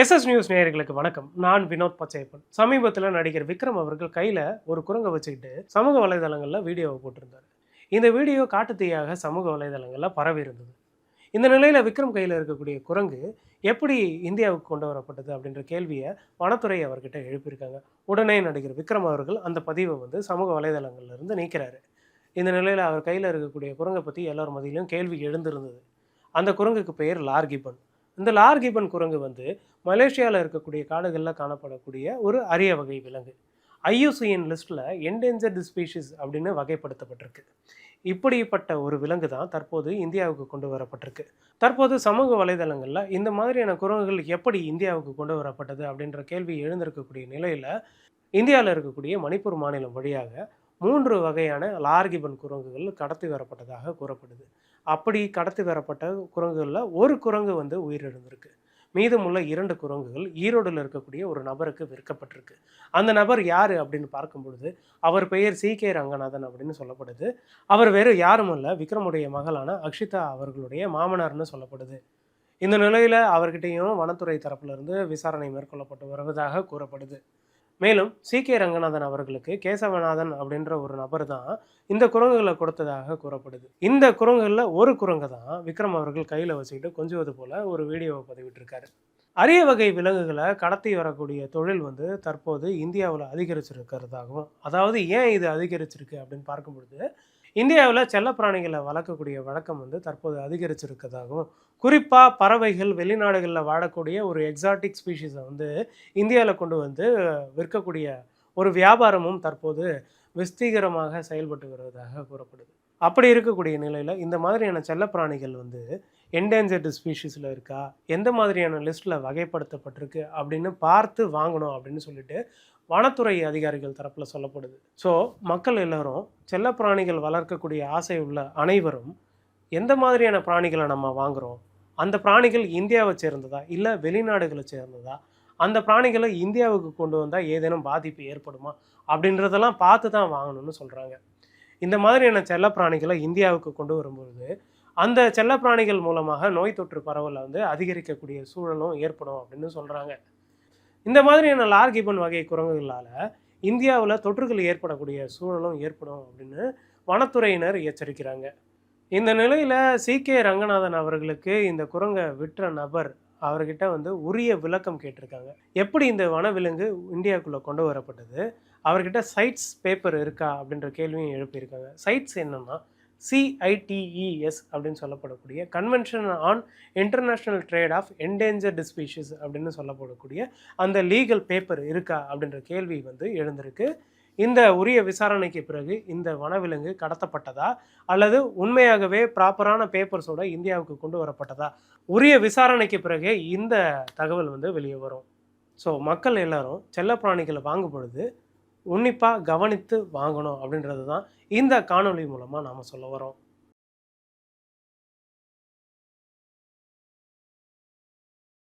SS news நேயர்களுக்கு வணக்கம். நான் வினோத் பச்சையப்பன். சமீபத்தில் நடிகர் விக்ரம் அவர்கள் கையில் ஒரு குரங்கை வச்சுக்கிட்டு சமூக வலைதளங்களில் வீடியோவை போட்டிருந்தார். இந்த வீடியோ காட்டுத்தீயாக சமூக வலைதளங்களில் பரவி இருந்தது. இந்த நிலையில் விக்ரம் கையில் இருக்கக்கூடிய குரங்கு எப்படி இந்தியாவுக்கு கொண்டு வரப்பட்டது அப்படின்ற கேள்வியை வனத்துறை அவர்கிட்ட எழுப்பியிருக்காங்க. உடனே நடிகர் விக்ரம் அவர்கள் அந்த பதிவை சமூக வலைதளங்கள்ல இருந்து நீக்கிறாரு. இந்த நிலையில் அவர் கையில் இருக்கக்கூடிய குரங்கை பற்றி எல்லார் மத்தியிலும் கேள்வி எழுந்திருந்தது. அந்த குரங்குக்கு பெயர் லார்கிபன். இந்த லார்கிபன் குரங்கு மலேசியாவில் இருக்கக்கூடிய காடுகளில் காணப்படக்கூடிய ஒரு அரிய வகை விலங்கு. ஐயூசிஎன் லிஸ்ட்டில் என்டேஞ்சர்டு ஸ்பீஷிஸ் அப்படின்னு வகைப்படுத்தப்பட்டிருக்கு. இப்படிப்பட்ட ஒரு விலங்கு தான் தற்போது இந்தியாவுக்கு கொண்டு வரப்பட்டிருக்கு. தற்போது சமூக வலைதளங்களில் இந்த மாதிரியான குரங்குகள் எப்படி இந்தியாவுக்கு கொண்டு வரப்பட்டது அப்படின்ற கேள்வி எழுந்திருக்கக்கூடிய நிலையில் இந்தியாவில் இருக்கக்கூடிய மணிப்பூர் மாநிலம் வழியாக 3 வகையான லார்கிபன் குரங்குகள் கடத்தி வரப்பட்டதாக கூறப்படுது. அப்படி கடத்தி வரப்பட்ட குரங்குகளில் ஒரு குரங்கு உயிரிழந்திருக்கு. மீதமுள்ள 2 குரங்குகள் ஈரோடில் இருக்கக்கூடிய ஒரு நபருக்கு விற்கப்பட்டிருக்கு. அந்த நபர் யார் அப்படின்னு பார்க்கும் பொழுது அவர் பெயர் சி.கே. ரங்கநாதன் அப்படின்னு சொல்லப்படுது. அவர் வேறு யாரும் அல்ல, விக்ரமுடைய மகளான அக்ஷிதா அவர்களுடைய மாமனார்னு சொல்லப்படுது. இந்த நிலையில் அவர்கிட்டையும் வனத்துறை தரப்பிலிருந்து விசாரணை மேற்கொள்ளப்பட்டு வருவதாக கூறப்படுது. மேலும் சி.கே. ரங்கநாதன் அவர்களுக்கு கேசவநாதன் அப்படின்ற ஒரு நபர் தான் இந்த குரங்குகளை கொடுத்ததாக கூறப்படுது. இந்த குரங்குகளில் ஒரு குரங்கை தான் விக்ரம் அவர்கள் கையில் வச்சுக்கிட்டு கொஞ்சுவது போல ஒரு வீடியோவை பதிவிட்டிருக்காரு. அரிய வகை விலங்குகளை கடத்தி வரக்கூடிய தொழில் தற்போது இந்தியாவில் அதிகரிச்சிருக்கிறதாகவும், அதாவது ஏன் இது அதிகரிச்சிருக்கு அப்படின்னு பார்க்கும் பொழுது இந்தியாவில் செல்லப்பிராணிகளை வளர்க்கக்கூடிய வழக்கம் தற்போது அதிகரிச்சிருக்கிறதாகவும், குறிப்பாக பறவைகள் வெளிநாடுகளில் வாழக்கூடிய ஒரு எக்ஸாட்டிக் ஸ்பீஷீஸை இந்தியாவில் கொண்டு விற்கக்கூடிய ஒரு வியாபாரமும் தற்போது விஸ்தீகரமாக செயல்பட்டு வருவதாக கூறப்படுது. அப்படி இருக்கக்கூடிய நிலையில் இந்த மாதிரியான செல்லப்பிராணிகள் என்டேஞ்சர்டு ஸ்பீஷீஸில் இருக்கா, எந்த மாதிரியான லிஸ்ட்டில் வகைப்படுத்தப்பட்டிருக்கு அப்படின்னு பார்த்து வாங்கணும் அப்படின்னு சொல்லிட்டு வனத்துறை அதிகாரிகள் தரப்பில் சொல்லப்படுது. ஸோ மக்கள் எல்லாரும் செல்லப்பிராணிகள் வளர்க்கக்கூடிய ஆசை உள்ள அனைவரும் எந்த மாதிரியான பிராணிகளை நம்ம வாங்குகிறோம், அந்த பிராணிகள் இந்தியாவை சேர்ந்ததா இல்லை வெளிநாடுகளை சேர்ந்ததா, அந்த பிராணிகளை இந்தியாவுக்கு கொண்டு வந்தால் ஏதேனும் பாதிப்பு ஏற்படுமா அப்படின்றதெல்லாம் பார்த்து தான் வாங்கணும்னு சொல்கிறாங்க. இந்த மாதிரியான செல்லப்பிராணிகளை இந்தியாவுக்கு கொண்டு வரும்பொழுது அந்த செல்லப்பிராணிகள் மூலமாக நோய் தொற்று பரவலை அதிகரிக்கக்கூடிய சூழலும் ஏற்படும் அப்படின்னு சொல்கிறாங்க. இந்த மாதிரியான லார்கிபன் வகை குரங்குகளால் இந்தியாவில் தொற்றுகள் ஏற்படக்கூடிய சூழலும் ஏற்படும் அப்படின்னு வனத்துறையினர் எச்சரிக்கிறாங்க. இந்த நிலையில் சி.கே. ரங்கநாதன் அவர்களுக்கு இந்த குரங்கை விற்ற நபர் அவர்கிட்ட உரிய விளக்கம் கேட்டிருக்காங்க. எப்படி இந்த வனவிலங்கு இந்தியாவுக்குள்ளே கொண்டு வரப்பட்டது, அவர்கிட்ட சைட்ஸ் பேப்பர் இருக்கா அப்படின்ற கேள்வியும் எழுப்பியிருக்காங்க. சைட்ஸ் என்னன்னா CITES அப்படின்னு சொல்லப்படக்கூடிய convention on international trade of endangered species அப்படின்னு சொல்லப்படக்கூடிய அந்த லீகல் பேப்பர் இருக்கா அப்படின்ற கேள்வி எழுந்திருக்கு. இந்த உரிய விசாரணைக்கு பிறகு இந்த வனவிலங்கு கடத்தப்பட்டதா அல்லது உண்மையாகவே ப்ராப்பரான பேப்பர்ஸோட இந்தியாவுக்கு கொண்டு வரப்பட்டதா, உரிய விசாரணைக்கு பிறகு இந்த தகவல் வெளியே வரும். ஸோ மக்கள் எல்லாரும் செல்லப்பிராணிகளை வாங்கும் பொழுது உன்னிப்பாக கவனித்து வாங்கணும் அப்படின்றது தான் இந்த காணொளி மூலமாக நாம் சொல்ல வரோம்.